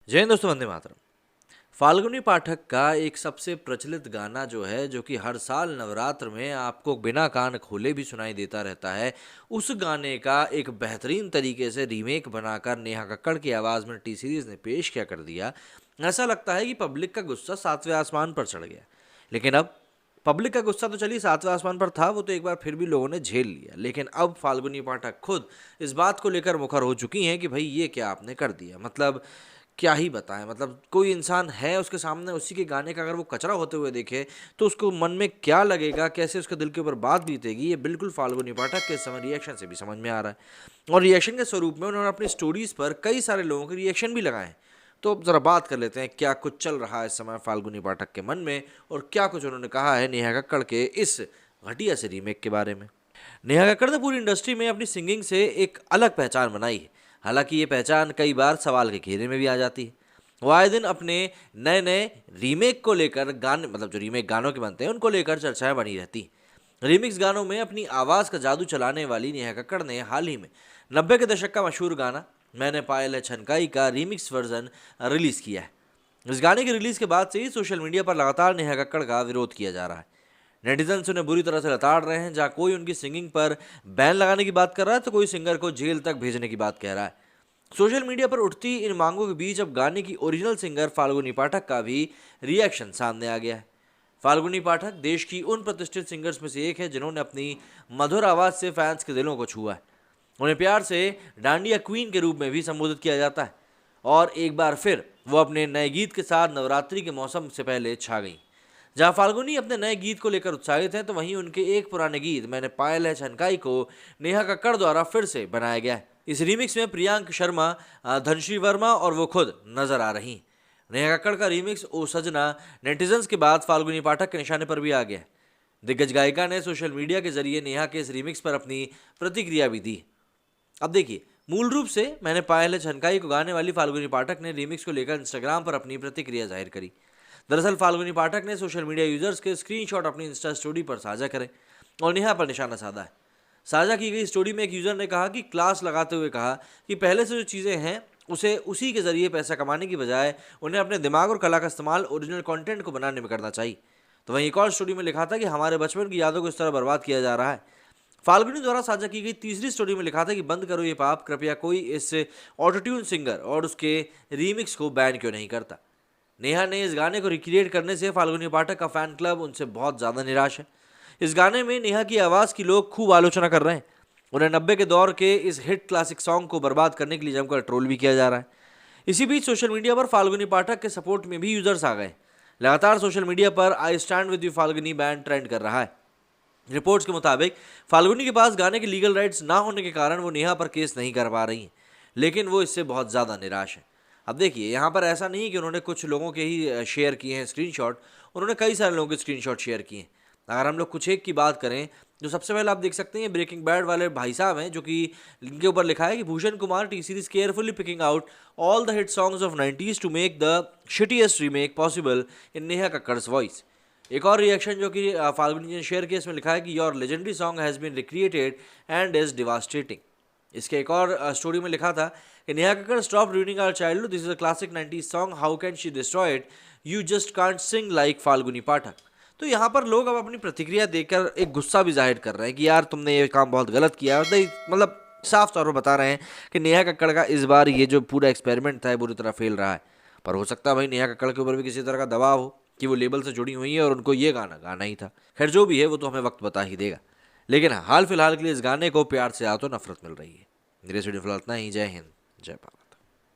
जय हिंद दोस्तों, वंदे मातरम। फाल्गुनी पाठक का एक सबसे प्रचलित गाना जो है, जो कि हर साल नवरात्र में आपको बिना कान खोले भी सुनाई देता रहता है, उस गाने का एक बेहतरीन तरीके से रीमेक बनाकर नेहा कक्कड़ की आवाज़ में टी सीरीज़ ने पेश क्या कर दिया। ऐसा लगता है कि पब्लिक का गुस्सा सातवें आसमान पर चढ़ गया। लेकिन अब पब्लिक का गुस्सा तो चलिए सातवें आसमान पर था, वो तो एक बार फिर भी लोगों ने झेल लिया। लेकिन अब फाल्गुनी पाठक खुद इस बात को लेकर मुखर हो चुकी हैं कि भाई ये क्या आपने कर दिया। मतलब क्या ही बताएं। मतलब कोई इंसान है उसके सामने, उसी के गाने का अगर वो कचरा होते हुए देखे तो उसको मन में क्या लगेगा, कैसे उसके दिल के ऊपर बात बीतेगी, ये बिल्कुल फाल्गुनी पाठक के समय रिएक्शन से भी समझ में आ रहा है। और रिएक्शन के स्वरूप में उन्होंने अपनी स्टोरीज पर कई सारे लोगों के रिएक्शन भी लगाए। तो अब जरा बात कर लेते हैं क्या कुछ चल रहा है इस समय फाल्गुनी पाठक के मन में, और क्या कुछ उन्होंने कहा है नेहा कक्कड़ के इस घटिया से रीमेक के बारे में। नेहा कक्कड़ ने पूरी इंडस्ट्री में अपनी सिंगिंग से एक अलग पहचान बनाई है। हालांकि ये पहचान कई बार सवाल के घेरे में भी आ जाती है। वो आए दिन अपने नए नए रीमेक को लेकर गाने, मतलब जो रीमेक गानों के बनते हैं उनको लेकर चर्चाएं बनी रहती हैं। रीमिक्स गानों में अपनी आवाज़ का जादू चलाने वाली नेहा कक्कड़ ने हाल ही में 90 के दशक का मशहूर गाना मैंने पायल है छनकाई का रीमिक्स वर्जन रिलीज़ किया है। इस गाने की रिलीज़ के बाद से ही सोशल मीडिया पर लगातार नेहा कक्कड़ का विरोध किया जा रहा है। नेटिजन्स उन्हें बुरी तरह से लताड़ रहे हैं। जहाँ कोई उनकी सिंगिंग पर बैन लगाने की बात कर रहा है तो कोई सिंगर को जेल तक भेजने की बात कह रहा है। सोशल मीडिया पर उठती इन मांगों के बीच अब गाने की ओरिजिनल सिंगर फाल्गुनी पाठक का भी रिएक्शन सामने आ गया है। फाल्गुनी पाठक देश की उन प्रतिष्ठित सिंगर्स में से एक है जिन्होंने अपनी मधुर आवाज़ से फैंस के दिलों को छुआ है। उन्हें प्यार से डांडिया क्वीन के रूप में भी संबोधित किया जाता है। और एक बार फिर वो अपने नए गीत के साथ नवरात्रि के मौसम से पहले छा गई। जहां फाल्गुनी अपने नए गीत को लेकर उत्साहित हैं, तो वहीं उनके एक पुराने गीत मैंने पायल है छनकाई को नेहा कक्कड़ द्वारा फिर से बनाया गया है। इस रीमिक्स में प्रियांक शर्मा, धनश्री वर्मा और वो खुद नजर आ रही। नेहा कक्कड़ का रीमिक्स ओ सजना नेटिजन्स के बाद फाल्गुनी पाठक के निशाने पर भी आ गया है। दिग्गज गायिका ने सोशल मीडिया के जरिए नेहा के इस रीमिक्स पर अपनी प्रतिक्रिया भी दी। अब देखिए, मूल रूप से मैंने पायल है छनकाई को गाने वाली फाल्गुनी पाठक ने रीमिक्स को लेकर इंस्टाग्राम पर अपनी प्रतिक्रिया जाहिर करी। दरअसल फाल्गुनी पाठक ने सोशल मीडिया यूजर्स के स्क्रीनशॉट अपनी इंस्टा स्टोरी पर साझा करें और नेहा पर निशाना साधा है। साझा की गई स्टोरी में एक यूजर ने कहा कि क्लास लगाते हुए कहा कि पहले से जो चीज़ें हैं उसे उसी के जरिए पैसा कमाने की बजाय उन्हें अपने दिमाग और कला का इस्तेमाल ओरिजिनल कंटेंट को बनाने में करना चाहिए। तो वहीं एक और स्टोरी में लिखा था कि हमारे बचपन की यादों को इस तरह बर्बाद किया जा रहा है। फाल्गुनी द्वारा साझा की गई तीसरी स्टोरी में लिखा था कि बंद करो ये पाप, कृपया कोई इस ऑटोट्यून सिंगर और उसके रीमिक्स को बैन क्यों नहीं करता। नेहा ने इस गाने को रिक्रिएट करने से फाल्गुनी पाठक का फैन क्लब उनसे बहुत ज़्यादा निराश है। इस गाने में नेहा की आवाज़ की लोग खूब आलोचना कर रहे हैं। उन्हें 90 के दौर के इस हिट क्लासिक सॉन्ग को बर्बाद करने के लिए जमकर ट्रोल भी किया जा रहा है। इसी बीच सोशल मीडिया पर फाल्गुनी पाठक के सपोर्ट में भी यूजर्स आ गए। लगातार सोशल मीडिया पर I stand with you Falguni ban trend कर रहा है। रिपोर्ट्स के मुताबिक फाल्गुनी के पास गाने के लीगल राइट्स ना होने के कारण वो नेहा पर केस नहीं कर पा रही हैं, लेकिन वो इससे बहुत ज़्यादा निराश है। अब देखिए, यहाँ पर ऐसा नहीं है कि उन्होंने कुछ लोगों के ही शेयर किए हैं स्क्रीनशॉट, उन्होंने कई सारे लोगों के स्क्रीनशॉट शेयर किए हैं। अगर हम लोग कुछ एक की बात करें, जो सबसे पहले आप देख सकते हैं ब्रेकिंग बैड वाले भाई साहब हैं, जो कि इनके ऊपर लिखा है कि Bhushan Kumar T series carefully picking out all the hit songs of 90s to make the shittiest remake possible in Neha Kakkar's voice. एक और रिएक्शन जो कि फाल्गुनी ने शेयर किया, इसमें लिखा है कि your legendary song has been recreated and is devastating. इसके एक और स्टोरी में लिखा था कि Neha Kakkar stop ruining our childhood, this is a classic 90s song, how can she destroy it, you just can't sing like Falguni Pathak. तो यहाँ पर लोग अब अपनी प्रतिक्रिया देकर एक गुस्सा भी जाहिर कर रहे हैं कि यार तुमने ये काम बहुत गलत किया है। मतलब साफ तौर पर बता रहे हैं कि नेहा कक्कड़ का इस बार ये जो पूरा एक्सपेरिमेंट था बुरी तरह फेल रहा है। पर हो सकता है भाई नेहा कक्कड़ के ऊपर भी किसी तरह का दबाव हो कि वो लेबल से जुड़ी हुई है और उनको ये गाना गाना ही था। खैर जो भी है वो तो हमें वक्त बता ही देगा। लेकिन हाल फिलहाल के लिए इस गाने को प्यार से आ तो नफरत मिल रही है। मेरे स्टूडियो फिलहाल इतना ही। जय हिंद, जय भारत।